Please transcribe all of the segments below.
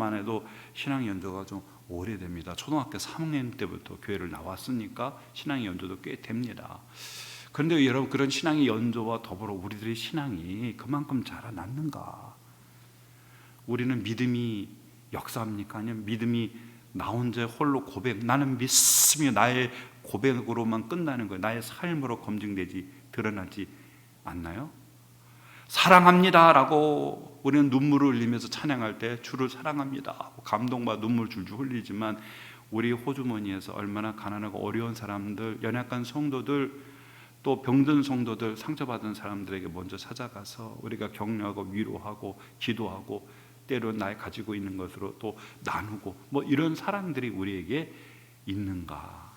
저만 해도 신앙 연조가 좀 오래됩니다. 초등학교 3학년 때부터 교회를 나왔으니까 신앙 연조도 꽤 됩니다. 그런데 여러분, 그런 신앙의 연조와 더불어 우리들의 신앙이 그만큼 자라났는가? 우리는 믿음이 역사합니까? 아니면 믿음이 나 혼자 홀로 고백, 나는 믿습니다, 나의 고백으로만 끝나는 거예요? 나의 삶으로 검증되지, 드러나지 않나요? 사랑합니다 라고 우리는 눈물을 흘리면서 찬양할 때 주를 사랑합니다 하고 감동과 눈물 줄줄 흘리지만, 우리 호주머니에서 얼마나 가난하고 어려운 사람들, 연약한 성도들, 또 병든 성도들, 상처받은 사람들에게 먼저 찾아가서 우리가 격려하고 위로하고 기도하고 때로 나의 가지고 있는 것으로 또 나누고, 이런 사람들이 우리에게 있는가?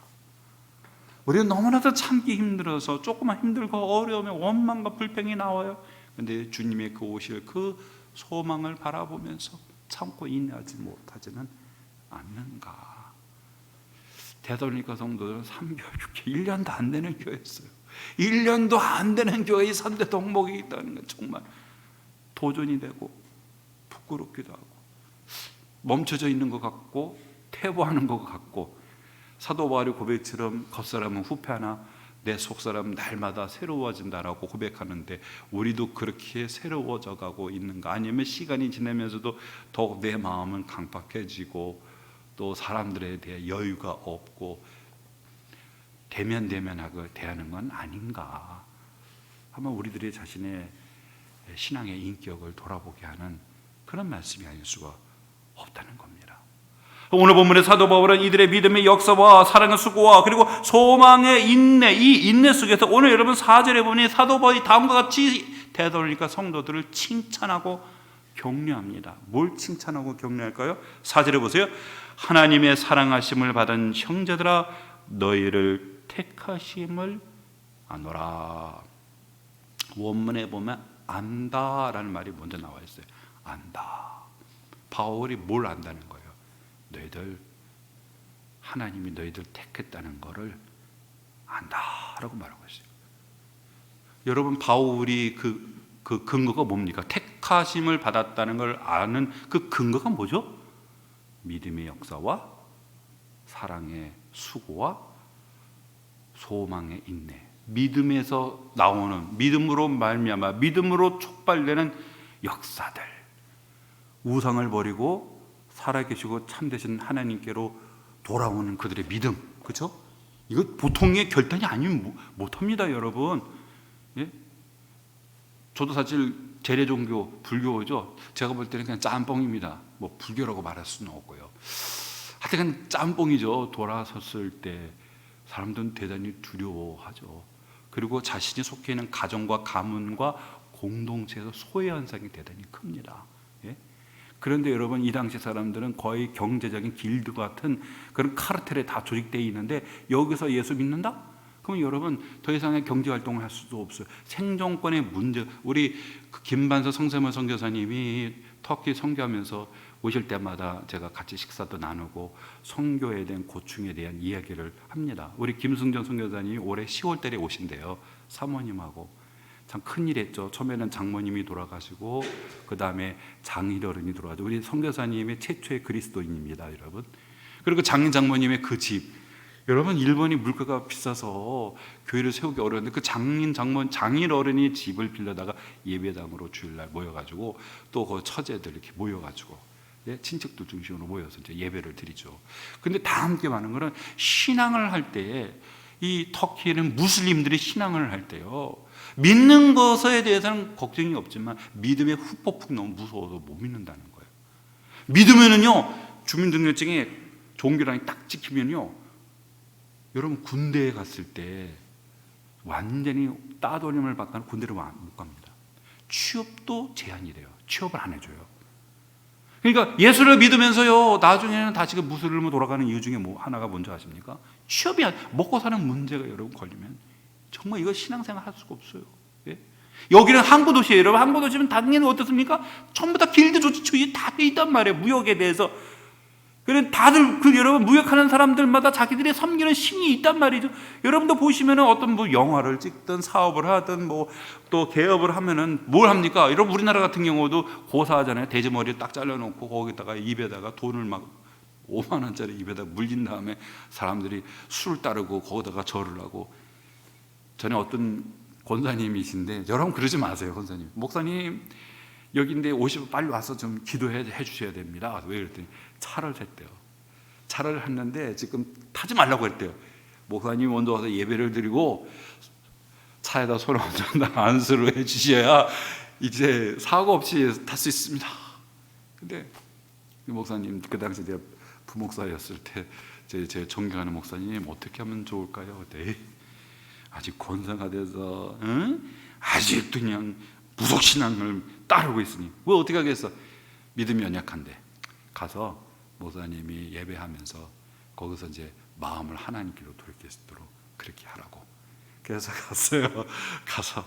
우리는 너무나도 참기 힘들어서 조금만 힘들고 어려우면 원망과 불평이 나와요. 그런데 주님의 그 오실 그 소망을 바라보면서 참고 인내하지 못하지는 않는가? 데살로니가 성도들은 360회 1년도 안 되는 교회였어요. 1년도 안 되는 교회의 3대 덕목이 있다는 건 정말 도전이 되고 부끄럽기도 하고 멈춰져 있는 것 같고 퇴보하는 것 같고, 사도 바울의 고백처럼 겉사람은 후패하나 내 속사람 날마다 새로워진다라고 고백하는데, 우리도 그렇게 새로워져 가고 있는가? 아니면 시간이 지나면서도 더욱 내 마음은 강팍해지고 또 사람들에 대해 여유가 없고 대면대면하고 대하는 건 아닌가? 한번 우리들의 자신의 신앙의 인격을 돌아보게 하는 그런 말씀이 아닐 수가 없다는 겁니다. 오늘 본문의 사도 바울은 이들의 믿음의 역사와 사랑의 수고와 그리고 소망의 인내, 이 인내 속에서 오늘 여러분 4절에 보니 사도 바울이 다음과 같이 데살로니가 성도들을 칭찬하고 격려합니다. 뭘 칭찬하고 격려할까요? 4절에 보세요. 하나님의 사랑하심을 받은 형제들아, 너희를 택하심을 아노라. 원문에 보면 안다라는 말이 먼저 나와 있어요. 안다. 바울이 뭘 안다는 거예요? 너희들, 하나님이 너희들 택했다는 거를 안다라고 말하고 있어요. 여러분, 바울이 그 근거가 뭡니까? 택하심을 받았다는 걸 아는 그 근거가 뭐죠? 믿음의 역사와 사랑의 수고와 소망의 인내. 믿음에서 나오는, 믿음으로 말미암아 믿음으로 촉발되는 역사들, 우상을 버리고 살아계시고 참되신 하나님께로 돌아오는 그들의 믿음, 그렇죠? 이거 보통의 결단이 아니면 못합니다, 여러분. 예? 저도 사실 재래종교, 불교죠. 제가 볼 때는 그냥 짬뽕입니다. 불교라고 말할 수는 없고요. 하여튼 짬뽕이죠. 돌아섰을 때 사람들은 대단히 두려워하죠. 그리고 자신이 속해 있는 가정과 가문과 공동체에서 소외 현상이 대단히 큽니다. 예? 그런데 여러분, 이 당시 사람들은 거의 경제적인 길드 같은 그런 카르텔에 다 조직되어 있는데, 여기서 예수 믿는다? 그럼 여러분 더 이상의 경제 활동을 할 수도 없어요. 생존권의 문제. 우리 김반서 성세모 선교사님이 터키 선교하면서 오실 때마다 제가 같이 식사도 나누고 선교에 대한 고충에 대한 이야기를 합니다. 우리 김승전 선교사님이 올해 10월 달에 오신대요. 사모님하고. 참 큰일 했죠. 처음에는 장모님이 돌아가시고 그 다음에 장인어른이 돌아가죠. 우리 선교사님의 최초의 그리스도인입니다, 여러분. 그리고 장모님의 그 집, 여러분, 일본이 물가가 비싸서 교회를 세우기 어려운데 그 장인어른이 집을 빌려다가 예배당으로 주일날 모여가지고 또 그 처제들 이렇게 모여가지고, 예? 친척들 중심으로 모여서 이제 예배를 드리죠. 근데 다 함께 하는 거는, 신앙을 할 때에 이 터키에는 무슬림들이 신앙을 할 때요, 믿는 것에 대해서는 걱정이 없지만 믿음의 후폭풍 너무 무서워서 못 믿는다는 거예요. 믿으면은요, 주민등록증에 종교란이 딱 찍히면요, 여러분 군대에 갔을 때 완전히 따돌림을 받거나 군대를 못 갑니다. 취업도 제한이 돼요. 취업을 안 해줘요. 그러니까 예수를 믿으면서요, 나중에는 다시 그 무슬림으로 돌아가는 이유 중에 하나가 뭔지 아십니까? 취업이, 먹고 사는 문제가 여러분 걸리면 정말 이거 신앙생활 할 수가 없어요. 예? 여기는 항구 도시예요. 여러분, 항구 도시면 당연히 어떻습니까? 전부 다 길드 조직주의 다 돼 있단 말이에요. 무역에 대해서. 그래 다들 여러분 무역하는 사람들마다 자기들이 섬기는 신이 있단 말이죠. 여러분도 보시면은 어떤 뭐 영화를 찍든 사업을 하든 뭐 또 개업을 하면은 뭘 합니까? 여러분 우리나라 같은 경우도 고사하잖아요. 돼지머리 딱 잘라놓고 거기다가 입에다가 돈을 막 5만 원짜리 입에다 물린 다음에 사람들이 술을 따르고 거기다가 절을 하고. 전에 어떤 권사님이신데 여러분 그러지 마세요. 권사님, 목사님 여기인데 오시면 빨리 와서 좀 기도해 주셔야 됩니다. 왜 그랬더니 차를 샀대요. 차를 했는데 지금 타지 말라고 했대요. 목사님이 먼저 와서 예배를 드리고 차에다 손을 얹어 안수를 해 주셔야 이제 사고 없이 탈 수 있습니다. 근데 목사님 그 당시 제가 부목사였을 때 제 존경하는 목사님 어떻게 하면 좋을까요? 네. 아직 권사가 돼서 아직도 그냥 무속신앙을 따르고 있으니 뭐 어떻게 하겠어? 믿음이 연약한데 가서 목사님이 예배하면서 거기서 이제 마음을 하나님께로 돌릴 수 있도록 그렇게 하라고. 그래서 갔어요. 가서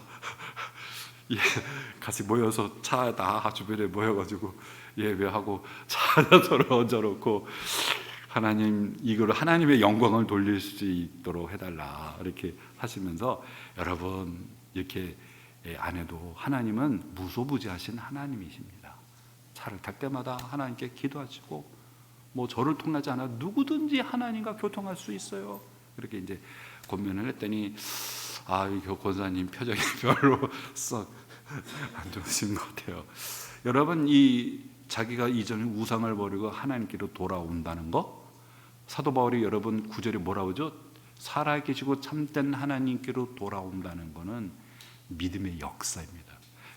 같이 모여서 차 다 주변에 모여가지고 예배하고 차에다 서로 얹어놓고 하나님 이걸 하나님의 영광을 돌릴 수 있도록 해달라 이렇게 하시면서 여러분 이렇게 안 해도 하나님은 무소부지하신 하나님이십니다. 차를 탈 때마다 하나님께 기도하시고 뭐 저를 통하지 않아 누구든지 하나님과 교통할 수 있어요. 그렇게 이제 권면을 했더니 이 권사님 표정이 별로 썩 안 좋으신 것 같아요. 여러분 이 자기가 이전에 우상을 버리고 하나님께로 돌아온다는 거, 사도 바울이 여러분 9절에 뭐라고 하죠? 살아계시고 참된 하나님께로 돌아온다는 거는 믿음의 역사입니다.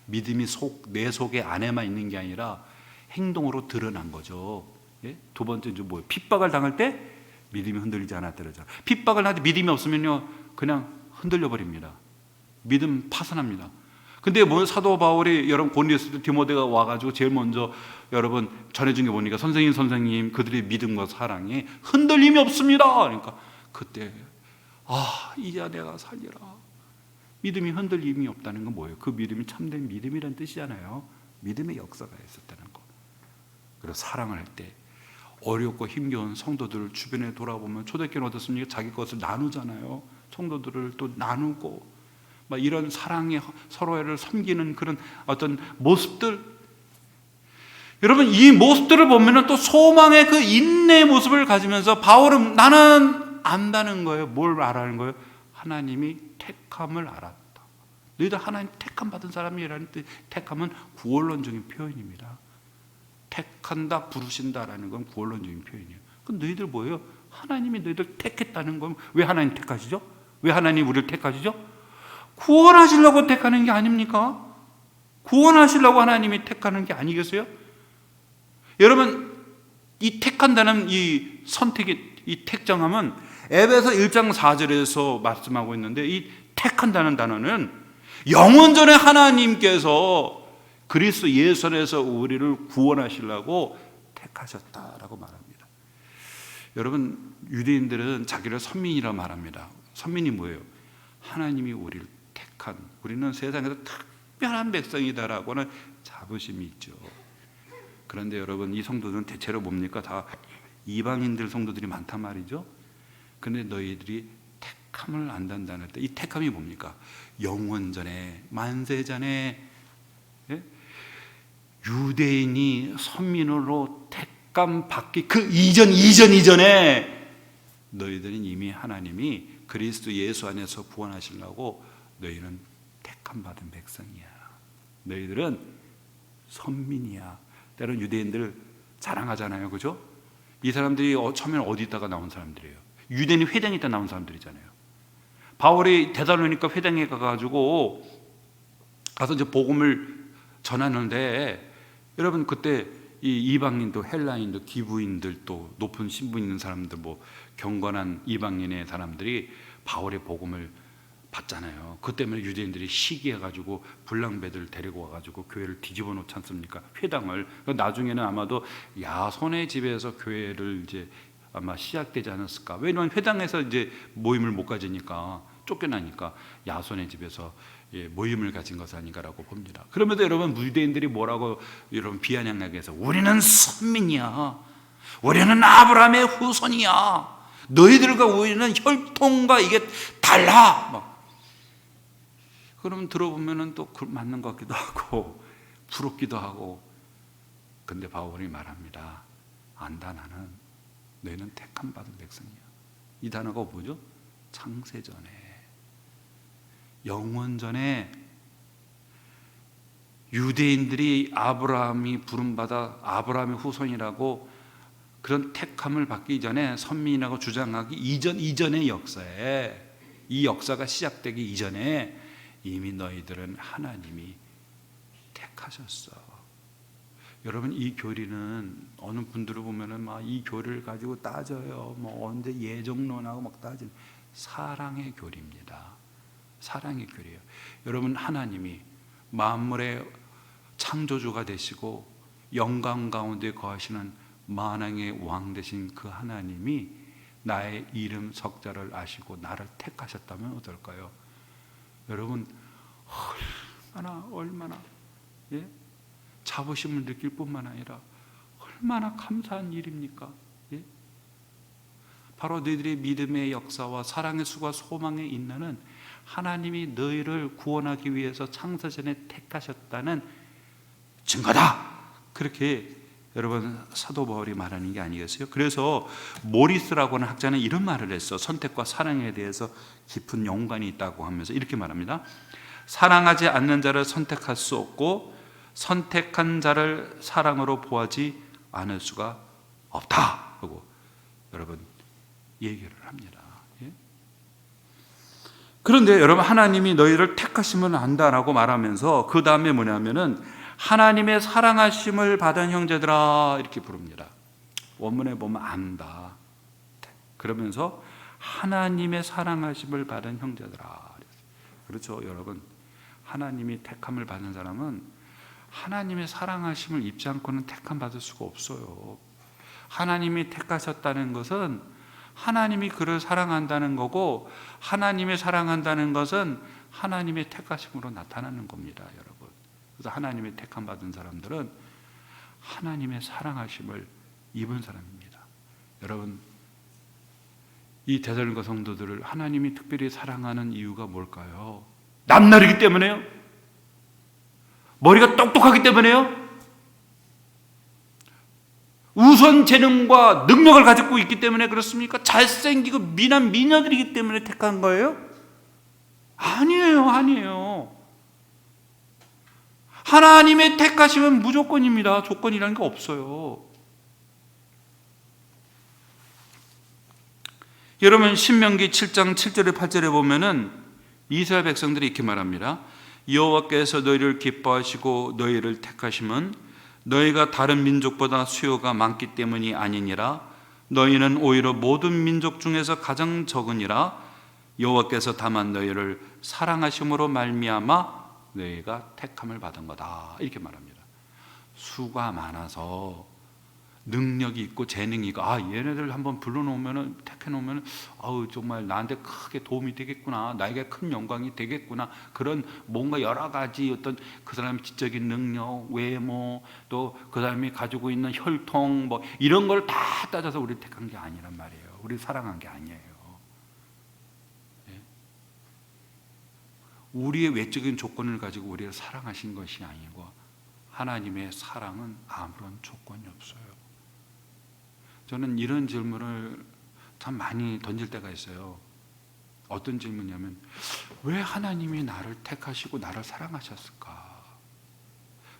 믿음이 내 속에 안에만 있는 게 아니라 행동으로 드러난 거죠. 예? 두 번째 이제 뭐예요? 핍박을 당할 때 믿음이 흔들리지 않았더라죠. 핍박을 할 때 믿음이 없으면요 그냥 흔들려 버립니다. 믿음 파산합니다. 근데 뭐 사도 바울이 여러분 고린도서 디모데가 와가지고 제일 먼저 여러분 전해준 게 보니까 선생님 그들의 믿음과 사랑에 흔들림이 없습니다. 그러니까 그때 이제 내가 살리라. 믿음이 흔들림이 없다는 건 뭐예요? 그 믿음이 참된 믿음이라는 뜻이잖아요. 믿음의 역사가 있었다는 거. 그리고 사랑을 할 때 어렵고 힘겨운 성도들을 주변에 돌아보면 초대교회는 어떻습니까? 자기 것을 나누잖아요. 성도들을 또 나누고 막 이런 사랑에 서로를 섬기는 그런 어떤 모습들, 여러분 이 모습들을 보면은 또 소망의 그 인내의 모습을 가지면서 바울은 나는 안다는 거예요. 뭘 알아는 거예요? 하나님이 택함을 알았다. 너희들 하나님 택함 받은 사람이라는 뜻. 택함은 구원론적인 표현입니다. 택한다, 부르신다라는 건 구원론적인 표현이에요. 그럼 너희들 뭐예요? 하나님이 너희들 택했다는 건 왜 하나님 택하시죠? 왜 하나님 우리를 택하시죠? 구원하시려고 택하는 게 아닙니까? 구원하시려고 하나님이 택하는 게 아니겠어요? 여러분 이 택한다는 이 선택이, 이 택정함은 에베소 1장 4절에서 말씀하고 있는데, 이 택한다는 단어는 영원전에 하나님께서 그리스도 예수 안에서 우리를 구원하시려고 택하셨다라고 말합니다. 여러분 유대인들은 자기를 선민이라 말합니다. 선민이 뭐예요? 하나님이 우리를 택한, 우리는 세상에서 특별한 백성이다라고는 자부심이 있죠. 그런데 여러분 이 성도들은 대체로 뭡니까? 다 이방인들 성도들이 많단 말이죠. 그런데 너희들이 택함을 안단다는 때, 이 택함이 뭡니까? 영원전에, 만세전에 유대인이 선민으로 택감 받기 그 이전에 너희들은 이미 하나님이 그리스도 예수 안에서 구원하시려고 너희는 택함 받은 백성이야. 너희들은 선민이야. 때로는 유대인들 자랑하잖아요, 그죠? 이 사람들이 처음에는 어디 있다가 나온 사람들이에요? 유대인이 회당에 있다 나온 사람들이잖아요. 바울이 데살로니가 회당에 가가지고 가서 이제 복음을 전하는데, 여러분 그때 이 이방인도 헬라인도 기부인들 또 높은 신분 있는 사람들, 뭐 경건한 이방인의 사람들이 바울의 복음을 받잖아요. 그 때문에 유대인들이 시기해가지고 불량배들 데리고 와가지고 교회를 뒤집어 놓지 않습니까? 회당을. 나중에는 아마도 야손의 집에서 교회를 이제 아마 시작되지 않았을까? 왜냐하면 회당에서 이제 모임을 못 가지니까, 쫓겨나니까 야손의 집에서 모임을 가진 것이 아닌가라고 봅니다. 그러면서 여러분 유대인들이 뭐라고 여러분 비아냥하게 해서 우리는 선민이야, 우리는 아브라함의 후손이야. 너희들과 우리는 혈통과 이게 달라. 막. 그러면 들어보면은 또 맞는 것 같기도 하고 부럽기도 하고. 근데 바울이 말합니다. 안다, 나는 너희는 택함 받은 백성이야. 이 단어가 뭐죠? 창세전에, 영원전에 유대인들이 아브라함이 부름받아 아브라함의 후손이라고 그런 택함을 받기 전에, 선민이라고 주장하기 이전의 역사에, 이 역사가 시작되기 이전에 이미 너희들은 하나님이 택하셨어. 여러분, 이 교리는 어느 분들을 보면은 막 이 교리를 가지고 따져요. 뭐 언제 예정론하고 막 따지는, 사랑의 교리입니다. 사랑의 교리예요. 여러분, 하나님이 만물의 창조주가 되시고 영광 가운데 거하시는 만왕의 왕 되신 그 하나님이 나의 이름 석자를 아시고 나를 택하셨다면 어떨까요? 여러분, 얼마나 예? 자부심을 느낄 뿐만 아니라 얼마나 감사한 일입니까? 예? 바로 너희들의 믿음의 역사와 사랑의 수가 소망에 있는 하나님이 너희를 구원하기 위해서 창세전에 택하셨다는 증거다. 그렇게 여러분 사도 바울이 말하는 게 아니겠어요? 그래서 모리스라고 하는 학자는 이런 말을 했어. 선택과 사랑에 대해서 깊은 연관이 있다고 하면서 이렇게 말합니다. 사랑하지 않는 자를 선택할 수 없고 선택한 자를 사랑으로 보하지 않을 수가 없다 하고 여러분 얘기를 합니다. 예? 그런데 여러분, 하나님이 너희를 택하심을 안다라고 말하면서 그 다음에 뭐냐면은 하나님의 사랑하심을 받은 형제들아 이렇게 부릅니다. 원문에 보면 안다. 그러면서 하나님의 사랑하심을 받은 형제들아. 그렇죠, 여러분. 하나님이 택함을 받은 사람은 하나님의 사랑하심을 입지 않고는 택함 받을 수가 없어요. 하나님이 택하셨다는 것은 하나님이 그를 사랑한다는 거고, 하나님이 사랑한다는 것은 하나님의 택하심으로 나타나는 겁니다, 여러분. 그래서 하나님의 택함 받은 사람들은 하나님의 사랑하심을 입은 사람입니다. 여러분, 이 데살로니가 성도들을 하나님이 특별히 사랑하는 이유가 뭘까요? 남다르기 때문에요? 머리가 똑똑하기 때문에요? 우선 재능과 능력을 가지고 있기 때문에 그렇습니까? 잘생기고 미남 미녀들이기 때문에 택한 거예요? 아니에요. 하나님의 택하심은 무조건입니다. 조건이라는 게 없어요. 여러분, 신명기 7장 7절에 8절에 보면은 이스라엘 백성들이 이렇게 말합니다. 여호와께서 너희를 기뻐하시고 너희를 택하심은 너희가 다른 민족보다 수요가 많기 때문이 아니니라. 너희는 오히려 모든 민족 중에서 가장 적으니라. 여호와께서 다만 너희를 사랑하심으로 말미암아 너희가 택함을 받은 거다. 이렇게 말합니다. 수가 많아서 능력이 있고 재능이 있고, 얘네들 한번 불러놓으면, 택해놓으면 정말 나한테 크게 도움이 되겠구나, 나에게 큰 영광이 되겠구나, 그런 뭔가 여러 가지 어떤 그 사람의 지적인 능력, 외모, 또 그 사람이 가지고 있는 혈통, 뭐 이런 걸 다 따져서 우리를 택한 게 아니란 말이에요. 우리를 사랑한 게 아니에요. 우리의 외적인 조건을 가지고 우리를 사랑하신 것이 아니고, 하나님의 사랑은 아무런 조건이 없어요. 저는 이런 질문을 참 많이 던질 때가 있어요. 어떤 질문이냐면, 왜 하나님이 나를 택하시고 나를 사랑하셨을까?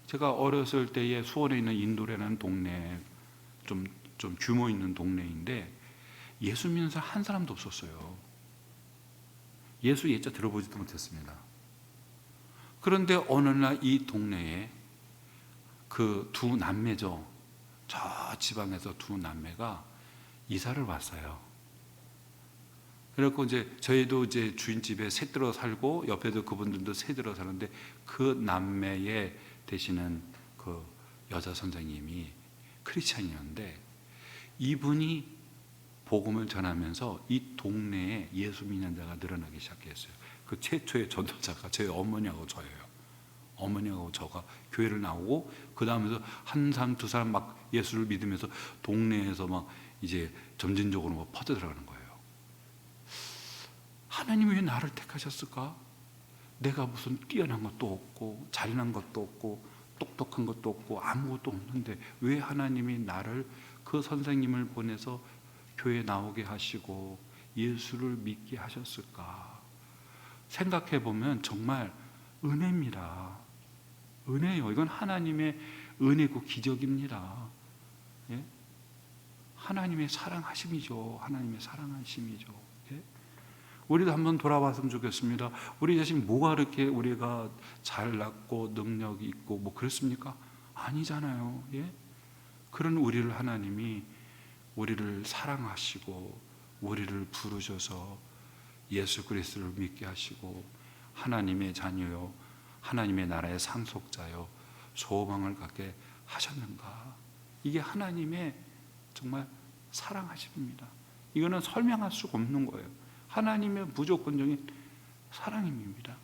제가 어렸을 때에 수원에 있는 인도라는 동네, 좀 규모 있는 동네인데 예수 믿는 사람 한 사람도 없었어요. 예수 예자 들어보지도 못했습니다. 그런데 어느 날 이 동네에 그 두 남매죠. 저 지방에서 두 남매가 이사를 왔어요. 그래갖고 저희도 주인집에 새 들어 살고 옆에도 그분들도 새 들어 사는데, 그 남매에 되시는 그 여자 선생님이 크리스찬이었는데, 이분이 복음을 전하면서 이 동네에 예수 믿는 자가 늘어나기 시작했어요. 그 최초의 전도자가 저희 어머니하고 저예요. 어머니하고 저가 교회를 나오고, 그 다음에서 한 사람 두 사람 막 예수를 믿으면서 동네에서 막 이제 점진적으로 막 퍼져 들어가는 거예요. 하나님이 왜 나를 택하셨을까? 내가 무슨 뛰어난 것도 없고 잘난 것도 없고 똑똑한 것도 없고 아무것도 없는데 왜 하나님이 나를, 그 선생님을 보내서 교회에 나오게 하시고 예수를 믿게 하셨을까? 생각해 보면 정말 은혜입니다. 은혜요. 이건 하나님의 은혜고 기적입니다. 예? 하나님의 사랑하심이죠. 하나님의 사랑하심이죠. 예? 우리도 한번 돌아봤으면 좋겠습니다. 우리 자신 뭐가 그렇게 우리가 잘났고 능력이 있고 뭐 그렇습니까? 아니잖아요. 예? 그런 우리를 하나님이 우리를 사랑하시고 우리를 부르셔서 예수 그리스도를 믿게 하시고 하나님의 자녀요, 하나님의 나라의 상속자요, 소망을 갖게 하셨는가? 이게 하나님의 정말 사랑하심입니다. 이거는 설명할 수가 없는 거예요. 하나님의 무조건적인 사랑입니다.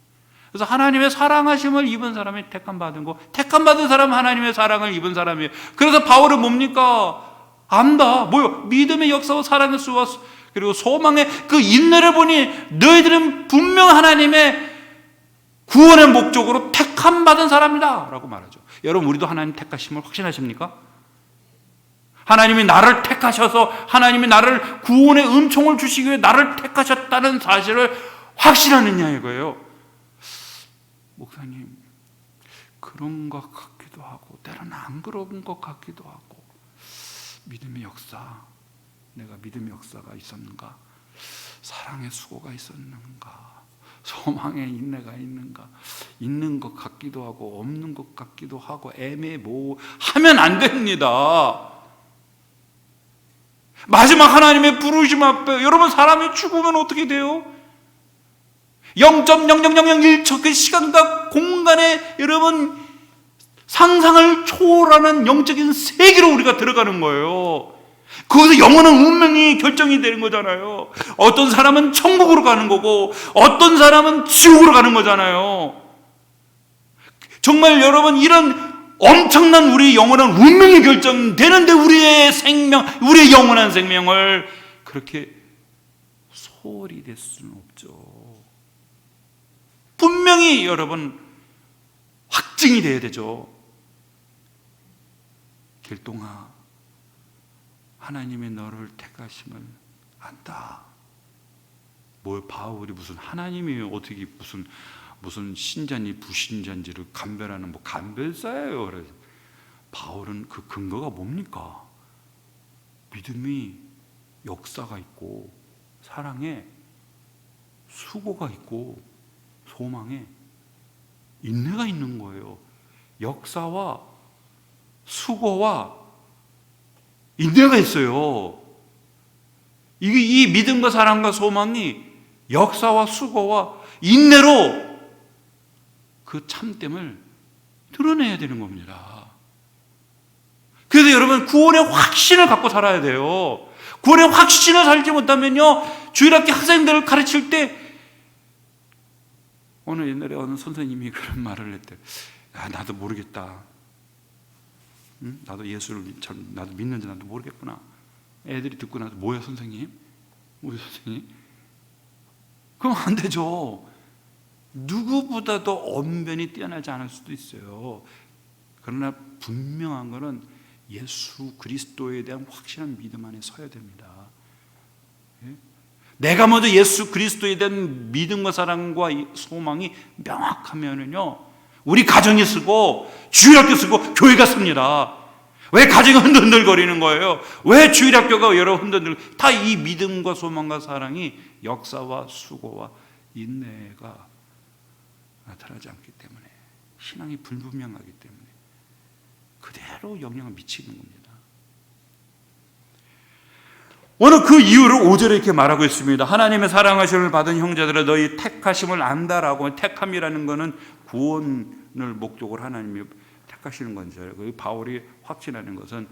그래서 하나님의 사랑하심을 입은 사람이 택함받은 거, 택함받은 사람은 하나님의 사랑을 입은 사람이에요. 그래서 바울은 뭡니까? 안다. 뭐요? 믿음의 역사와 사랑의 수와 그리고 소망의 그 인내를 보니 너희들은 분명 하나님의 구원의 목적으로 택함받은 사람이다 라고 말하죠. 여러분, 우리도 하나님 택하심을 확신하십니까? 하나님이 나를 택하셔서 하나님이 나를 구원의 은총을 주시기 위해 나를 택하셨다는 사실을 확신하느냐 이거예요. 목사님, 그런 것 같기도 하고 때로는 안 그런 것 같기도 하고, 믿음의 역사, 내가 믿음의 역사가 있었는가? 사랑의 수고가 있었는가? 소망의 인내가 있는가? 있는 것 같기도 하고 없는 것 같기도 하고 애매모호하면 안 됩니다. 마지막 하나님의 부르심 앞에 여러분, 사람이 죽으면 어떻게 돼요? 0.0001초 그 시간과 공간에 여러분 상상을 초월하는 영적인 세계로 우리가 들어가는 거예요. 거기서 영원한 운명이 결정이 되는 거잖아요. 어떤 사람은 천국으로 가는 거고 어떤 사람은 지옥으로 가는 거잖아요. 정말 여러분, 이런 엄청난 우리 영원한 운명이 결정되는데 우리의 생명, 우리의 영원한 생명을 그렇게 소홀히 될 수는 없죠. 분명히 여러분 확증이 돼야 되죠. 길동아, 하나님의 너를 택하심을 안다. 뭘 바울이 무슨 하나님이 어떻게 무슨 신자니 부신자인지를 감별하는 뭐 감별사예요. 그래서 바울은 그 근거가 뭡니까? 믿음이 역사가 있고 사랑에 수고가 있고 소망에 인내가 있는 거예요. 역사와 수고와 인내가 있어요. 이 믿음과 사랑과 소망이 역사와 수고와 인내로 그 참됨을 드러내야 되는 겁니다. 그래서 여러분, 구원의 확신을 갖고 살아야 돼요. 구원의 확신을 살지 못하면요, 주일학교 학생들을 가르칠 때, 오늘 옛날에 어느 선생님이 그런 말을 했대. 야, 나도 모르겠다. 응? 나도 예수를 나도 믿는지 나도 모르겠구나. 애들이 듣고 나서 뭐야 선생님? 우리 선생님? 그럼 안 되죠. 누구보다도 언변이 뛰어나지 않을 수도 있어요. 그러나 분명한 것은 예수 그리스도에 대한 확실한 믿음 안에 서야 됩니다. 예? 내가 먼저 예수 그리스도에 대한 믿음과 사랑과 소망이 명확하면은요, 우리 가정이 쓰고 주일학교 쓰고 교회가 씁니다. 왜 가정이 흔들흔들거리는 거예요? 왜 주일학교가 여러 흔들흔들? 다 이 믿음과 소망과 사랑이 역사와 수고와 인내가 나타나지 않기 때문에, 신앙이 불분명하기 때문에 그대로 영향을 미치는 겁니다. 오늘 그 이유를 5절에 이렇게 말하고 있습니다. 하나님의 사랑하심을 받은 형제들아, 너희 택하심을 안다라고. 택함이라는 것은 구원을 목적으로 하나님이 택하시는 건지, 바울이 확신하는 것은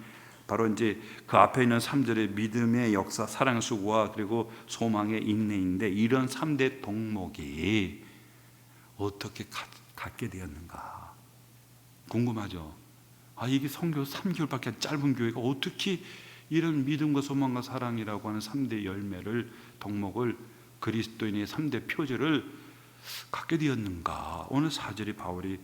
바로 이제 그 앞에 있는 3절의 믿음의 역사, 사랑의 수고와 그리고 소망의 인내인데, 이런 3대 덕목이 어떻게 갖게 되었는가 궁금하죠? 이게 선교 3개월밖에 짧은 교회가 어떻게 이런 믿음과 소망과 사랑이라고 하는 3대 열매를, 덕목을, 그리스도인의 3대 표제를 갖게 되었는가? 오늘 4절에 바울이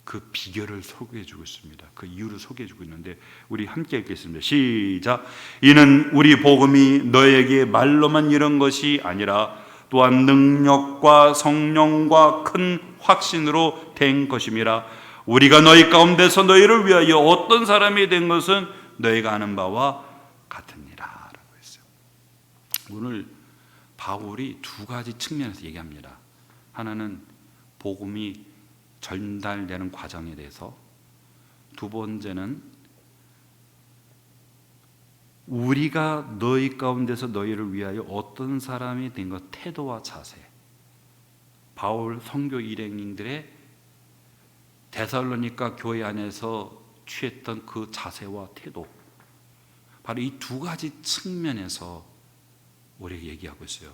그 비결을 소개해주고 있습니다. 그 이유를 소개해주고 있는데 우리 함께 읽겠습니다. 시작. 이는 우리 복음이 너에게 말로만 이런 것이 아니라 또한 능력과 성령과 큰 확신으로 된 것임이라. 우리가 너희 가운데서 너희를 위하여 어떤 사람이 된 것은 너희가 아는 바와 같으니라 라고 했어요. 오늘 바울이 두 가지 측면에서 얘기합니다. 하나는 복음이 전달되는 과정에 대해서, 두 번째는 우리가 너희 가운데서 너희를 위하여 어떤 사람이 된 것, 태도와 자세. 바울 선교 일행들의 데살로니가 교회 안에서 취했던 그 자세와 태도, 바로 이 두 가지 측면에서 우리에게 얘기하고 있어요.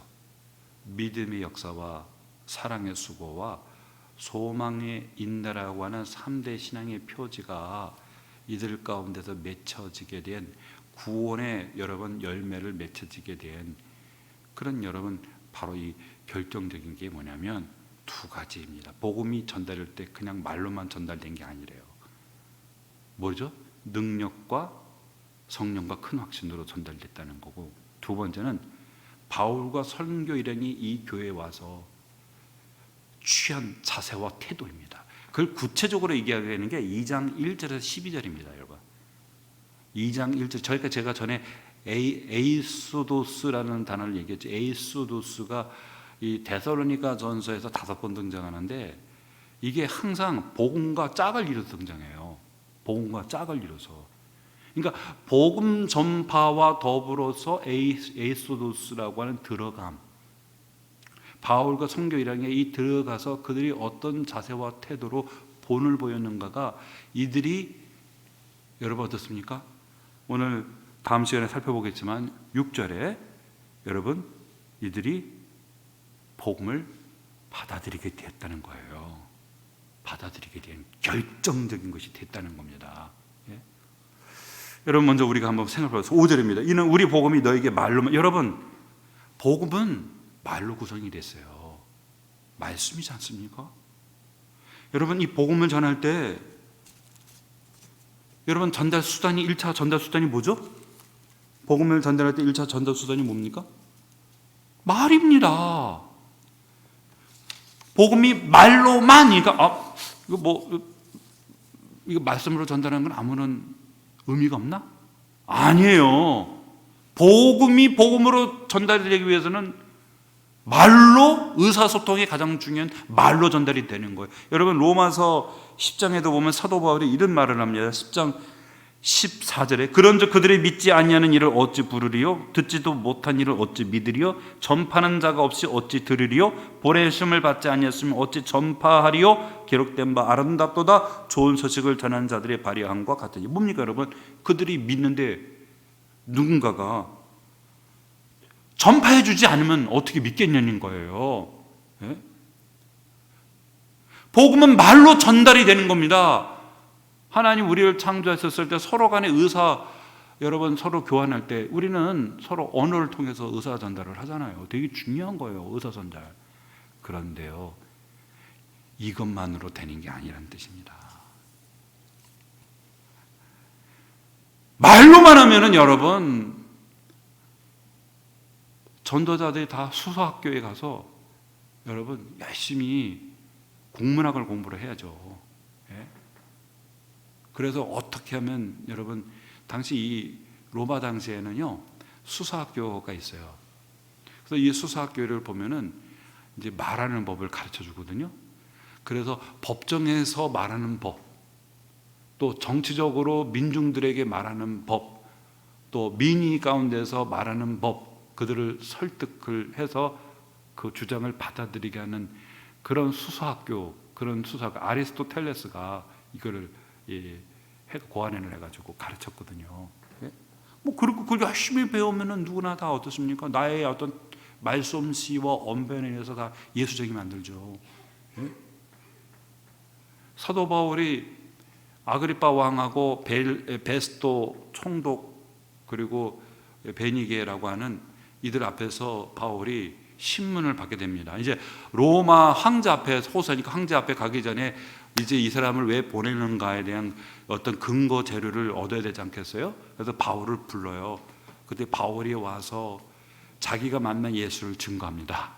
믿음의 역사와 사랑의 수고와 소망의 인내라고 하는 3대 신앙의 표지가 이들 가운데서 맺혀지게 된, 구원의 여러분 열매를 맺혀지게 된 그런 여러분, 바로 이 결정적인 게 뭐냐면 두 가지입니다. 복음이 전달될 때 그냥 말로만 전달된 게 아니래요. 뭐죠? 능력과 성령과 큰 확신으로 전달됐다는 거고, 두 번째는 바울과 선교 일행이 이 교회에 와서 취한 자세와 태도입니다. 그걸 구체적으로 얘기하게 되는 게 2장 1절에서 12절입니다. 여러분, 2장 1절, 제가 전에 에이소도스라는 단어를 얘기했죠. 에이소도스가 이 데살로니가 전서에서 5번 등장하는데, 이게 항상 복음과 짝을 이뤄서 등장해요. 복음과 짝을 이뤄서. 그러니까 복음 전파와 더불어서 에이소도스라고 하는 들어감, 바울과 선교 일행에 이 들어가서 그들이 어떤 자세와 태도로 본을 보였는가가, 이들이 여러분 어떻습니까? 오늘 다음 시간에 살펴보겠지만 6절에 여러분, 이들이 복음을 받아들이게 됐다는 거예요. 받아들이게 된 결정적인 것이 됐다는 겁니다. 예? 여러분, 먼저 우리가 한번 생각해보세요. 5절입니다. 이는 우리 복음이 너에게 말로만. 여러분, 복음은 말로 구성이 됐어요. 말씀이지 않습니까? 여러분, 이 복음을 전할 때 여러분 전달 수단이, 1차 전달 수단이 뭐죠? 복음을 전달할 때 1차 전달 수단이 뭡니까? 말입니다. 복음이 말로만, 그러니까 이거 말씀으로 전달하는 건 아무런 의미가 없나? 아니에요. 복음이 복음으로 전달되기 위해서는 말로, 의사소통이 가장 중요한 말로 전달이 되는 거예요. 여러분, 로마서 10장에도 보면 사도 바울이 이런 말을 합니다. 10장 14절에 그런즉 그들이 믿지 아니하는 일을 어찌 부르리요? 듣지도 못한 일을 어찌 믿으리요? 전파하는 자가 없이 어찌 들으리요? 보내심을 받지 아니했으면 어찌 전파하리요? 기록된 바 아름답도다 좋은 소식을 전하는 자들의 발의함과 같으니. 뭡니까 여러분? 그들이 믿는데 누군가가 전파해 주지 않으면 어떻게 믿겠냐는 거예요. 예? 복음은 말로 전달이 되는 겁니다. 하나님 우리를 창조하셨을 때 서로 간의 의사, 여러분 서로 교환할 때 우리는 서로 언어를 통해서 의사 전달을 하잖아요. 되게 중요한 거예요, 의사 전달. 그런데요, 이것만으로 되는 게 아니라는 뜻입니다. 말로만 하면은 여러분, 전도자들이 다 수서학교에 가서 여러분 열심히 국문학을 공부를 해야죠. 예? 그래서 어떻게 하면, 여러분 당시 이 로마 당시에는요 수서학교가 있어요. 그래서 이 수서학교를 보면은 이제 말하는 법을 가르쳐 주거든요. 그래서 법정에서 말하는 법, 또 정치적으로 민중들에게 말하는 법, 또 민의 가운데서 말하는 법, 그들을 설득을 해서 그 주장을 받아들이게 하는 그런 수서학교, 그런 수서학교, 아리스토텔레스가 이거를 고안을 해가지고 가르쳤거든요. 뭐 그리고 그걸 열심히 배우면은 누구나 다 어떻습니까? 나의 어떤 말솜씨와 언변에 의해서 다 예수적이 만들죠. 사도 바울이 아그리파 왕하고 베스도 총독 그리고 베니게라고 하는 이들 앞에서 바울이 신문을 받게 됩니다. 이제 로마 황제 앞에 호소니까 황제 앞에 가기 전에 이제 이 사람을 왜 보내는가에 대한 어떤 근거 재료를 얻어야 되지 않겠어요? 그래서 바울을 불러요. 그때 바울이 와서 자기가 만난 예수를 증거합니다.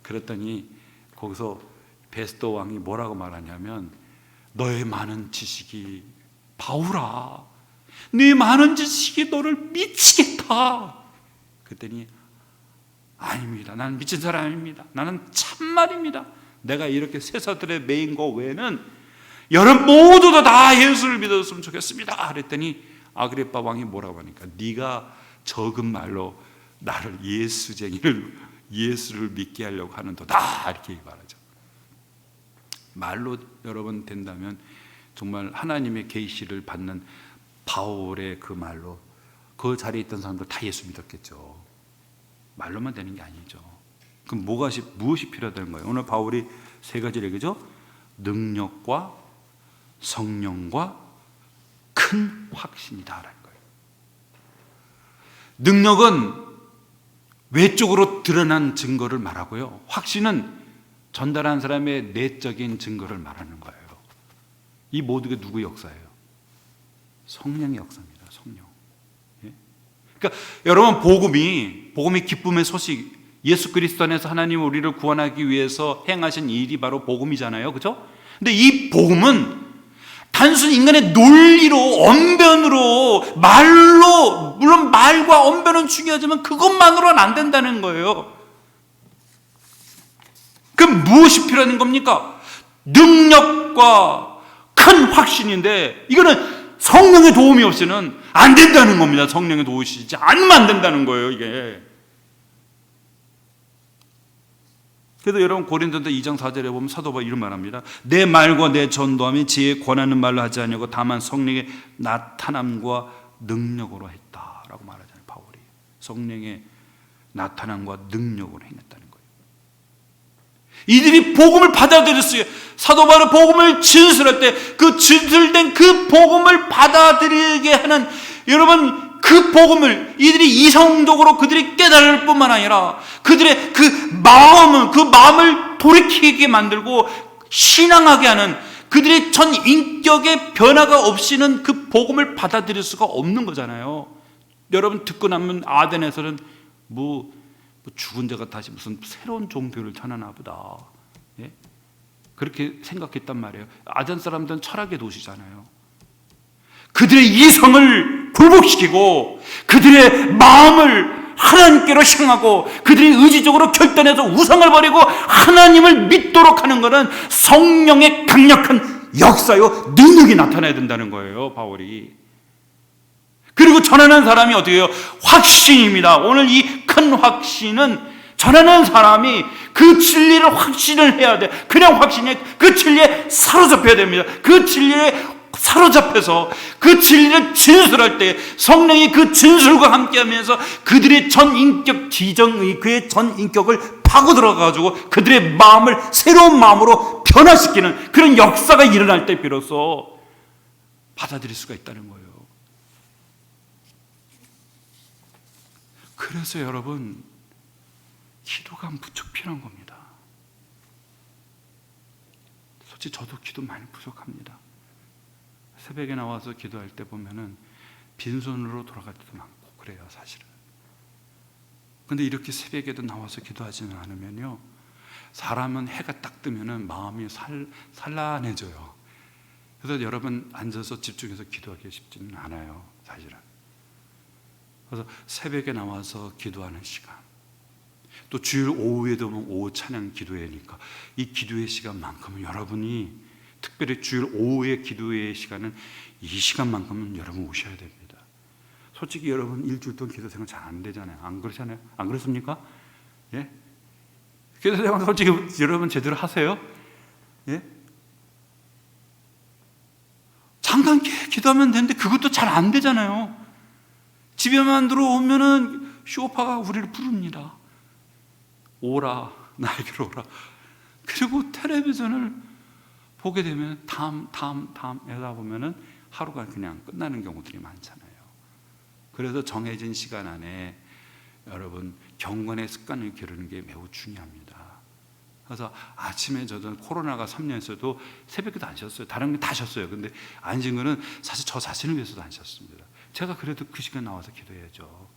그랬더니 거기서 베스도 왕이 뭐라고 말하냐면, 너의 많은 지식이, 바울아, 네 많은 지식이 너를 미치겠다. 그랬더니 아닙니다. 나는 미친 사람입니다. 나는 참말입니다. 내가 이렇게 세사들의 메인 거 외에는 여러분 모두도 다 예수를 믿었으면 좋겠습니다. 그랬더니 아그리파 왕이 뭐라고 하니까, 네가 적은 말로 나를 예수를 믿게 하려고 하는 도다, 이렇게 말하죠. 말로 여러분 된다면 정말 하나님의 계시를 받는 바울의 그 말로 그 자리에 있던 사람들 다 예수 믿었겠죠. 말로만 되는 게 아니죠. 그럼 무엇이 필요하다는 거예요? 오늘 바울이 세 가지를 얘기죠. 능력과 성령과 큰 확신이다라는 거예요. 능력은 외적으로 드러난 증거를 말하고요, 확신은 전달한 사람의 내적인 증거를 말하는 거예요. 이 모두가 누구의 역사예요? 성령의 역사입니다. 성령. 예? 그러니까 여러분, 복음이 기쁨의 소식, 예수 그리스도 안에서 하나님 우리를 구원하기 위해서 행하신 일이 바로 복음이잖아요. 그렇죠? 근데 이 복음은 단순히 인간의 논리로, 언변으로, 말로, 물론 말과 언변은 중요하지만 그것만으로는 안 된다는 거예요. 그럼 무엇이 필요한 겁니까? 능력과 큰 확신인데, 이거는 성령의 도움이 없이는 안 된다는 겁니다. 성령의 도우시지 않으면 안 된다는 거예요, 이게. 그래서 여러분 고린도서 2장 4절에 보면 사도 바울이 이런 말합니다. 내 말과 내 전도함이 지혜에 권하는 말로 하지 아니하고 다만 성령의 나타남과 능력으로 했다라고 말하잖아요. 바울이 성령의 나타남과 능력으로 행했다는 거예요. 이들이 복음을 받아들였어요. 사도 바울은 복음을 진술할 때 그 진술된 그 복음을 받아들이게 하는, 여러분, 그 복음을 이들이 이성적으로 그들이 깨달을 뿐만 아니라 그들의 그 마음을 돌이키게 만들고 신앙하게 하는, 그들의 전 인격의 변화가 없이는 그 복음을 받아들일 수가 없는 거잖아요. 여러분 듣고 나면 아덴에서는 죽은 자가 다시 무슨 새로운 종교를 전하나 보다, 예? 그렇게 생각했단 말이에요. 아덴 사람들은 철학의 도시잖아요. 그들의 이성을 굴복시키고 그들의 마음을 하나님께로 향하고 그들이 의지적으로 결단해서 우상을 버리고 하나님을 믿도록 하는 것은 성령의 강력한 역사요, 능력이 나타나야 된다는 거예요, 바울이. 그리고 전하는 사람이 어떻게 해요? 확신입니다. 오늘 이 큰 확신은 전하는 사람이 그 진리를 확신을 해야 돼. 그냥 확신이, 그 진리에 사로잡혀야 됩니다. 그 진리에 사로잡혀서 그 진리를 진술할 때 성령이 그 진술과 함께하면서 그들의 전인격 지정의, 그의 전인격을 파고 들어가가지고 그들의 마음을 새로운 마음으로 변화시키는 그런 역사가 일어날 때 비로소 받아들일 수가 있다는 거예요. 그래서 여러분, 기도가 무척 필요한 겁니다. 솔직히 저도 기도 많이 부족합니다. 새벽에 나와서 기도할 때 보면은 빈손으로 돌아갈 때도 많고 그래요, 사실은. 근데 이렇게 새벽에도 나와서 기도하지는 않으면요, 사람은 해가 딱 뜨면은 마음이 산란해져요. 그래서 여러분 앉아서 집중해서 기도하기 쉽지는 않아요, 사실은. 그래서 새벽에 나와서 기도하는 시간, 또 주일 오후에도 오후 찬양 기도회니까 이 기도의 시간만큼은 여러분이, 특별히 주일 오후의 기도의 시간은 이 시간만큼은 여러분 오셔야 됩니다. 솔직히 여러분 일주일 동안 기도 생활 잘 안 되잖아요. 안 그렇잖아요? 안 그렇습니까? 예? 기도 생활 솔직히 여러분 제대로 하세요? 예? 잠깐 기도하면 되는데 그것도 잘 안 되잖아요. 집에만 들어오면은 쇼파가 우리를 부릅니다. 오라, 나에게로 오라. 그리고 텔레비전을 보게 되면 다음 하다 보면은 하루가 그냥 끝나는 경우들이 많잖아요. 그래서 정해진 시간 안에 여러분 경건의 습관을 기르는 게 매우 중요합니다. 그래서 아침에 저도 코로나가 3년 있어도 새벽에도 안 쉬었어요. 다른 게 다 쉬었어요. 근데 안 쉰 거는 사실 저 자신을 위해서도 안 쉬었습니다. 제가 그래도 그 시간 나와서 기도해야죠.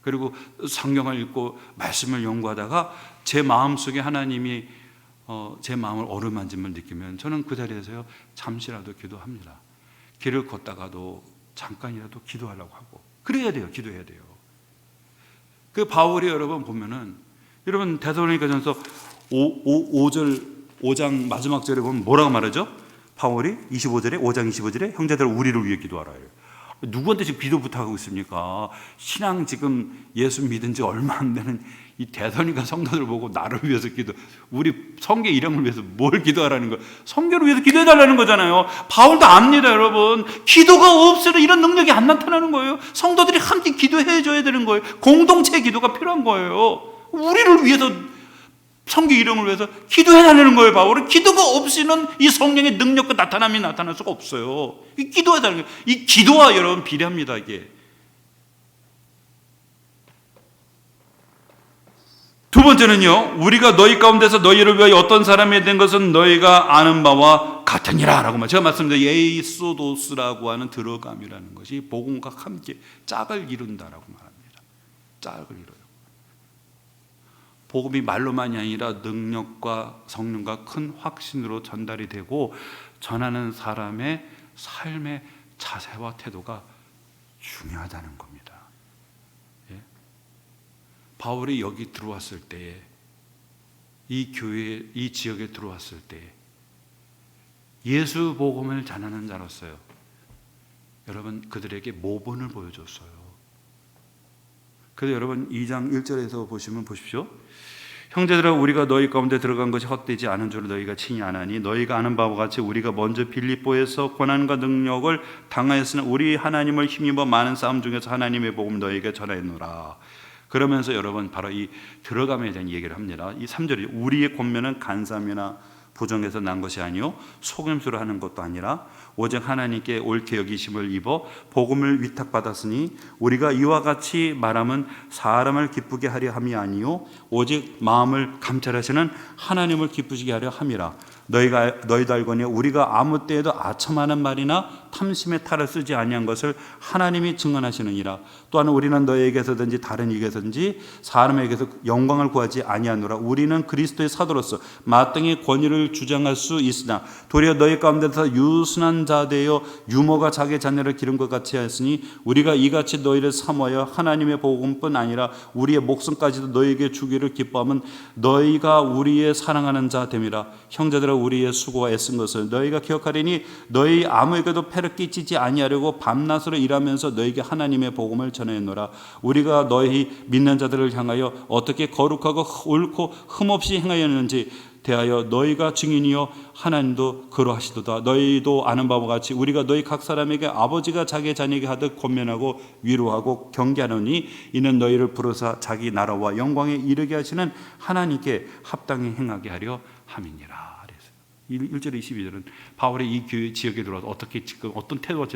그리고 성경을 읽고 말씀을 연구하다가 제 마음속에 하나님이 제 마음을 어루만짐을 느끼면 저는 그 자리에서요 잠시라도 기도합니다. 길을 걷다가도 잠깐이라도 기도하려고 하고 그래야 돼요. 기도해야 돼요. 그 바울이 여러분 보면은 여러분 데살로니가전서 5장 마지막 절에 보면 뭐라고 말하죠? 바울이 25절에 5장 25절에 형제들 우리를 위해 기도하라. 누구한테 지금 기도 부탁하고 있습니까? 신앙 지금 예수 믿은 지 얼마 안 되는 이 데살로니가 성도들 보고 나를 위해서 우리 성계 일행을 위해서 뭘 기도하라는 거예요? 성계를 위해서 기도해달라는 거잖아요. 바울도 압니다, 여러분. 기도가 없으면 이런 능력이 안 나타나는 거예요. 성도들이 함께 기도해줘야 되는 거예요. 공동체 기도가 필요한 거예요. 우리를 위해서 성계 일행을 위해서 기도해달라는 거예요. 바울은 기도가 없이는 이 성령의 능력과 나타남이 나타날 수가 없어요. 이 기도해달라는 거예요. 이 기도와 여러분 비례합니다. 이게 두 번째는요, 우리가 너희 가운데서 너희를 위하여 어떤 사람이 된 것은 너희가 아는 바와 같으니라 라고 제가 말씀드린 예이소도스라고 하는 들어감이라는 것이 복음과 함께 짝을 이룬다라고 말합니다. 짝을 이뤄요. 복음이 말로만이 아니라 능력과 성령과 큰 확신으로 전달이 되고 전하는 사람의 삶의 자세와 태도가 중요하다는 겁니다. 예? 바울이 여기 들어왔을 때에 이 교회, 이 지역에 들어왔을 때에 예수 복음을 전하는 자로서요. 여러분 그들에게 모본을 보여줬어요. 그래서 여러분 2장 1절에서 보시면 보십시오. 형제들아 우리가 너희 가운데 들어간 것이 헛되지 않은 줄을 너희가 친히 아나니 너희가 아는 바와 같이 우리가 먼저 빌립보에서 고난과 능력을 당하였으나 우리 하나님을 힘입어 많은 싸움 중에서 하나님의 복음 너희에게 전하였노라. 그러면서 여러분 바로 이 들어감에 대한 얘기를 합니다. 이 3절이 우리의 권면은 간사함이나 부정해서 난 것이 아니요 속임수로 하는 것도 아니라 오직 하나님께 옳게 여기심을 입어 복음을 위탁받았으니 우리가 이와 같이 말함은 사람을 기쁘게 하려 함이 아니요 오직 마음을 감찰하시는 하나님을 기쁘시게 하려 함이라. 너희도 알거니 우리가 아무 때에도 아첨하는 말이나 탐심의 탈을 쓰지 아니한 것을 하나님이 증언하시느니라. 또한 우리는 너희에게서든지 다른 이에게서든지 사람에게서 영광을 구하지 아니하노라. 우리는 그리스도의 사도로서 마땅히 권위를 주장할 수 있으나 도리어 너희 가운데서 유순한 자 되어 유모가 자기 자녀를 기른 것 같이 하였으니 우리가 이같이 너희를 사모하여 하나님의 복음뿐 아니라 우리의 목숨까지도 너희에게 주기를 기뻐하면 너희가 우리의 사랑하는 자 됨이라. 형제들아 우리의 수고와 애쓴 것을 너희가 기억하리니 너희 아무에게도 폐를 끼치지 아니하려고 밤낮으로 일하면서 너희에게 하나님의 복음을 전하였노라. 우리가 너희 믿는 자들을 향하여 어떻게 거룩하고 옳고 흠없이 행하였는지 대하여 너희가 증인이요 하나님도 그러하시도다. 너희도 아는 바와 같이 우리가 너희 각 사람에게 아버지가 자기 자녀에게 하듯 권면하고 위로하고 경계하노니 이는 너희를 부르사 자기 나라와 영광에 이르게 하시는 하나님께 합당히 행하게 하려 함이니라. 1절 22절은 바울이 이 교회 지역에 들어와서 어떻게 지금 어떤 태도와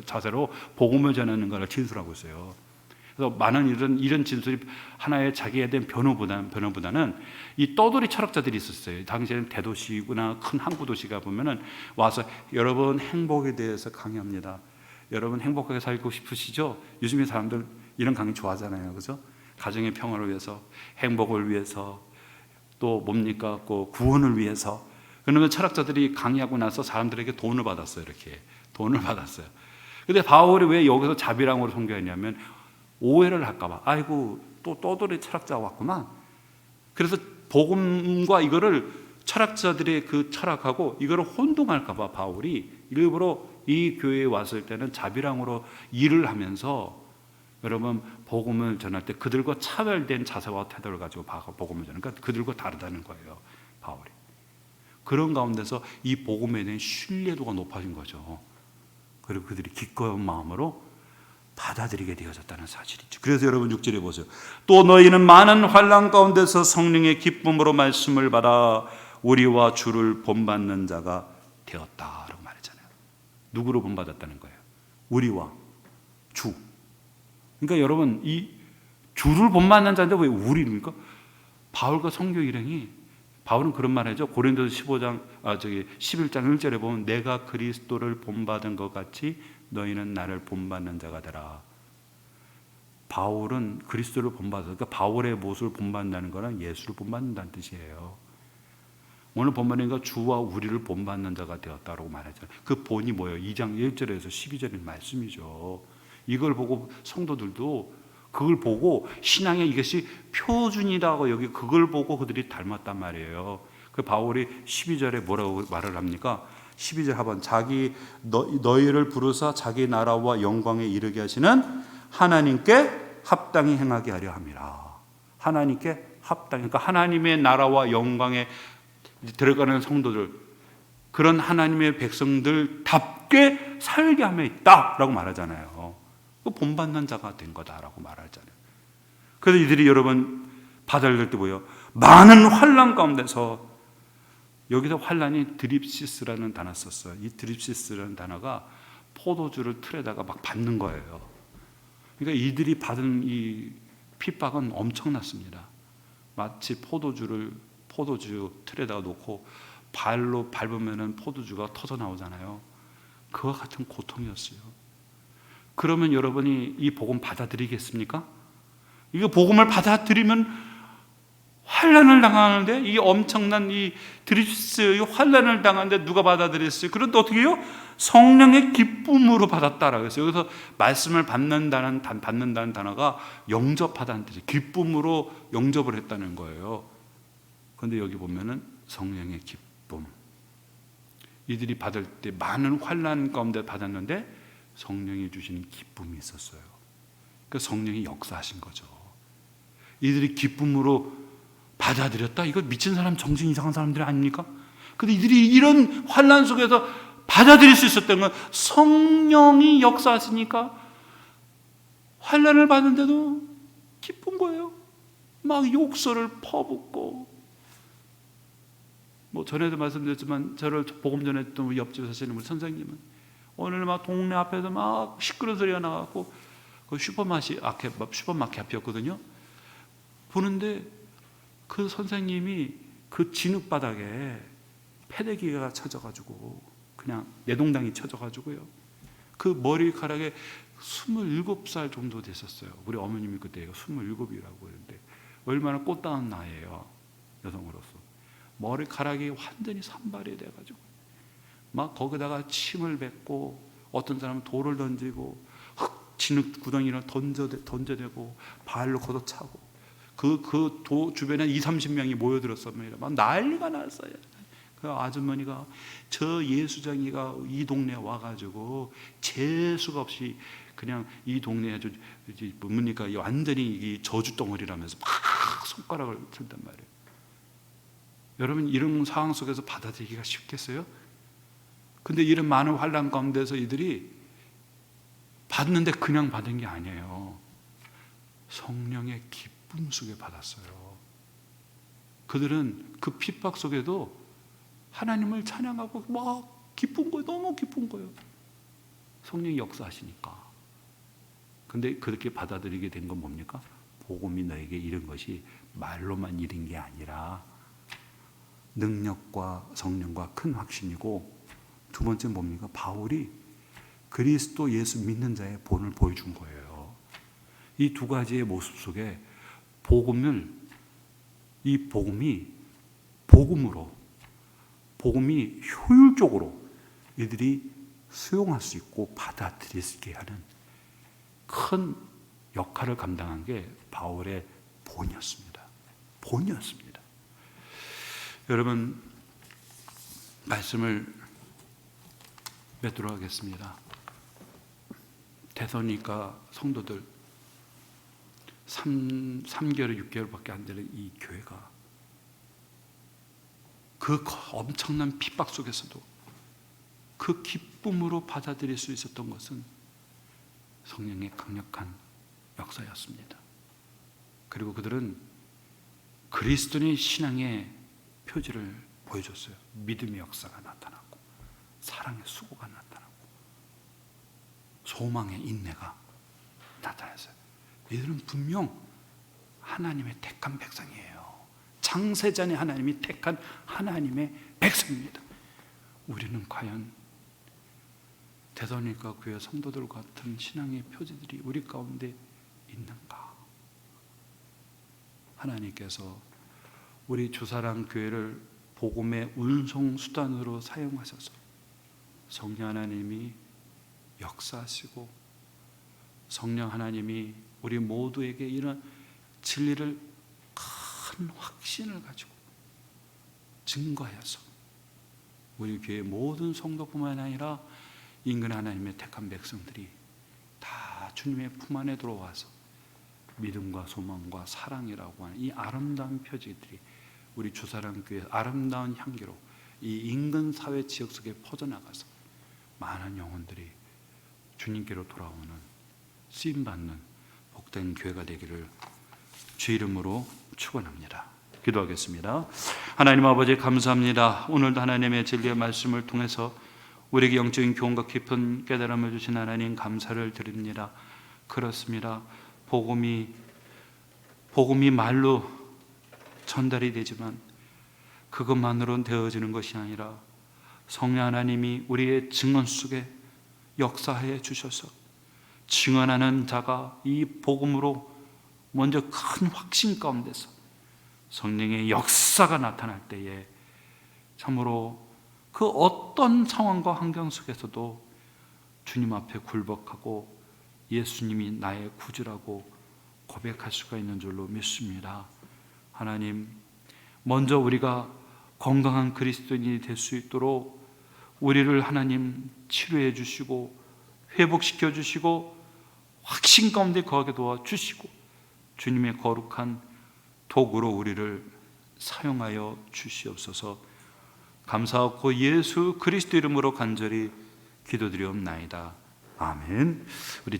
자세로 복음을 전하는가를 진술하고 있어요. 그래서 많은 이런 진술이 하나의 자기에 대한 변호보다는 이 떠돌이 철학자들이 있었어요. 당시에는 대도시구나 큰 항구 도시가 보면은 와서 여러분 행복에 대해서 강의합니다. 여러분 행복하게 살고 싶으시죠? 요즘에 사람들 이런 강의 좋아하잖아요, 그렇죠? 가정의 평화를 위해서, 행복을 위해서, 또 뭡니까? 구원을 위해서. 그러면 철학자들이 강의하고 나서 사람들에게 돈을 받았어요. 이렇게 돈을 받았어요. 근데 바울이 왜 여기서 자비랑으로 선교했냐면 오해를 할까봐. 아이고 또 떠돌이 철학자가 왔구만. 그래서 복음과 이거를 철학자들의 그 철학하고 이거를 혼동할까봐 바울이 일부러 이 교회에 왔을 때는 자비랑으로 일을 하면서 여러분 복음을 전할 때 그들과 차별된 자세와 태도를 가지고 복음을 전하니까 그러니까 그들과 다르다는 거예요. 바울이. 그런 가운데서 이 복음에 대한 신뢰도가 높아진 거죠. 그리고 그들이 기꺼운 마음으로 받아들이게 되어졌다는 사실이죠. 그래서 여러분 6절에 보세요. 또 너희는 많은 환난 가운데서 성령의 기쁨으로 말씀을 받아 우리와 주를 본받는 자가 되었다라고 말했잖아요. 누구로 본받았다는 거예요? 우리와 주. 그러니까 여러분, 이 주를 본받는 자인데 왜 우리입니까? 바울과 성경 일행이, 바울은 그런 말 하죠. 고린도서 11장 1절에 보면 내가 그리스도를 본받은 것 같이 너희는 나를 본받는 자가 되라. 바울은 그리스도를 본받아서, 그러니까 바울의 모습을 본받는다는 거는 예수를 본받는다는 뜻이에요. 오늘 본받으니까 주와 우리를 본받는 자가 되었다고 말하잖아요. 그 본이 뭐예요? 2장 1절에서 12절의 말씀이죠. 이걸 보고 성도들도 그걸 보고 신앙의 이것이 표준이라고 여기 그걸 보고 그들이 닮았단 말이에요. 그 바울이 12절에 뭐라고 말을 합니까? 12절 하반 너희를 부르사 자기 나라와 영광에 이르게 하시는 하나님께 합당히 행하게 하려 함이라. 하나님께 합당히, 그러니까 하나님의 나라와 영광에 들어가는 성도들, 그런 하나님의 백성들답게 살게 함에 있다라고 말하잖아요. 그 본받는 자가 된 거다라고 말하잖아요. 그래서 이들이 여러분 받아들일 때 뭐예요? 많은 환난 가운데서, 여기서 환난이 드립시스라는 단어 썼어요. 이 드립시스라는 단어가 포도주를 틀에다가 막 밟는 거예요. 그러니까 이들이 받은 이 핍박은 엄청났습니다. 마치 포도주 틀에다가 놓고 발로 밟으면 포도주가 터져 나오잖아요. 그와 같은 고통이었어요. 그러면 여러분이 이 복음 받아들이겠습니까? 이거 복음을 받아들이면 환난을 당하는데, 이 엄청난 이 드립스 환난을 당하는데 누가 받아들였어요? 그런데 어떻게 해요? 성령의 기쁨으로 받았다라고 했어요. 여기서 말씀을 받는다는 단어가 영접하다는 뜻이에요. 기쁨으로 영접을 했다는 거예요. 그런데 여기 보면은 성령의 기쁨. 이들이 받을 때 많은 환난 가운데 받았는데 성령이 주시는 기쁨이 있었어요. 그러니까 성령이 역사하신 거죠. 이들이 기쁨으로 받아들였다? 이거 미친 사람, 정신 이상한 사람들이 아닙니까? 근데 이들이 이런 환난 속에서 받아들일 수 있었던 건 성령이 역사하시니까 환난을 받는데도 기쁜 거예요. 막 욕설을 퍼붓고, 뭐 전에도 말씀드렸지만 저를 복음 전했던 우리 옆집 사시는 우리 선생님은 오늘 막 동네 앞에서 막 시끄러운 소리가 나갖고, 그 슈퍼마켓 앞이었거든요. 보는데 그 선생님이 그 진흙바닥에 패대기가 쳐져가지고, 그냥 내동당이 쳐져가지고요, 그 머리카락에 27살 정도 됐었어요. 우리 어머님이 그때 27이라고 그랬는데 얼마나 꽃다운 나이에요, 여성으로서. 머리카락이 완전히 산발이 돼가지고 막 거기다가 침을 뱉고, 어떤 사람은 돌을 던지고 진흙 구덩이를 던져대고 발로 걷어차고, 그 주변에 20-30명이 모여들었습니다. 막 난리가 났어요. 그 아주머니가, 저 예수장이가 이 동네에 와가지고 재수가 없이 그냥 이 동네에 뭡니까, 완전히 이 저주덩어리라면서 막 손가락을 들단 말이에요. 여러분, 이런 상황 속에서 받아들이기가 쉽겠어요? 근데 이런 많은 환난 가운데서 이들이 받는데 그냥 받은 게 아니에요. 성령의 기쁨 속에 받았어요. 그들은 그 핍박 속에도 하나님을 찬양하고 막 기쁜 거예요. 너무 기쁜 거예요. 성령이 역사하시니까. 근데 그렇게 받아들이게 된 건 뭡니까? 복음이 너에게 이런 것이 말로만 이른 게 아니라 능력과 성령과 큰 확신이고, 두 번째 뭡니까? 바울이 그리스도 예수 믿는 자의 본을 보여준 거예요. 이 두 가지의 모습 속에 이 복음이 효율적으로 이들이 수용할 수 있고 받아들일 수 있게 하는 큰 역할을 감당한 게 바울의 본이었습니다. 여러분, 말씀을 맺도록 하겠습니다. 데살로니가 성도들 3개월, 6개월밖에 안 되는 이 교회가 그 엄청난 핍박 속에서도 그 기쁨으로 받아들일 수 있었던 것은 성령의 강력한 역사였습니다. 그리고 그들은 그리스도인의 신앙의 표지를 보여줬어요. 믿음의 역사가 나타나고, 사랑의 수고가 나타나고, 소망의 인내가 나타났어요. 이들은 분명 하나님의 택한 백성이에요. 창세전에 하나님이 택한 하나님의 백성입니다. 우리는 과연 데살로니가 교회 성도들 같은 신앙의 표지들이 우리 가운데 있는가? 하나님께서 우리 주사랑 교회를 복음의 운송 수단으로 사용하셔서 성령 하나님이 역사하시고, 성령 하나님이 우리 모두에게 이런 진리를 큰 확신을 가지고 증거하여서 우리 교회 모든 성도뿐만 아니라 인근 하나님의 택한 백성들이 다 주님의 품 안에 들어와서 믿음과 소망과 사랑이라고 하는 이 아름다운 표지들이 우리 주사랑 교회 아름다운 향기로 이 인근 사회 지역 속에 퍼져나가서 많은 영혼들이 주님께로 돌아오는 쓰임받는 복된 교회가 되기를 주 이름으로 축원합니다. 기도하겠습니다. 하나님 아버지, 감사합니다. 오늘도 하나님의 진리의 말씀을 통해서 우리에게 영적인 교훈과 깊은 깨달음을 주신 하나님 감사를 드립니다. 그렇습니다. 복음이 말로 전달이 되지만 그것만으로는 되어지는 것이 아니라 성령 하나님이 우리의 증언 속에 역사해 주셔서 증언하는 자가 이 복음으로 먼저 큰 확신 가운데서 성령의 역사가 나타날 때에 참으로 그 어떤 상황과 환경 속에서도 주님 앞에 굴복하고 예수님이 나의 구주라고 고백할 수가 있는 줄로 믿습니다. 하나님, 먼저 우리가 건강한 그리스도인이 될 수 있도록 우리를 하나님 치료해 주시고 회복시켜 주시고 확신 가운데 거하게 도와주시고 주님의 거룩한 도구로 우리를 사용하여 주시옵소서. 감사하고 예수 그리스도 이름으로 간절히 기도드리옵나이다. 아멘. 우리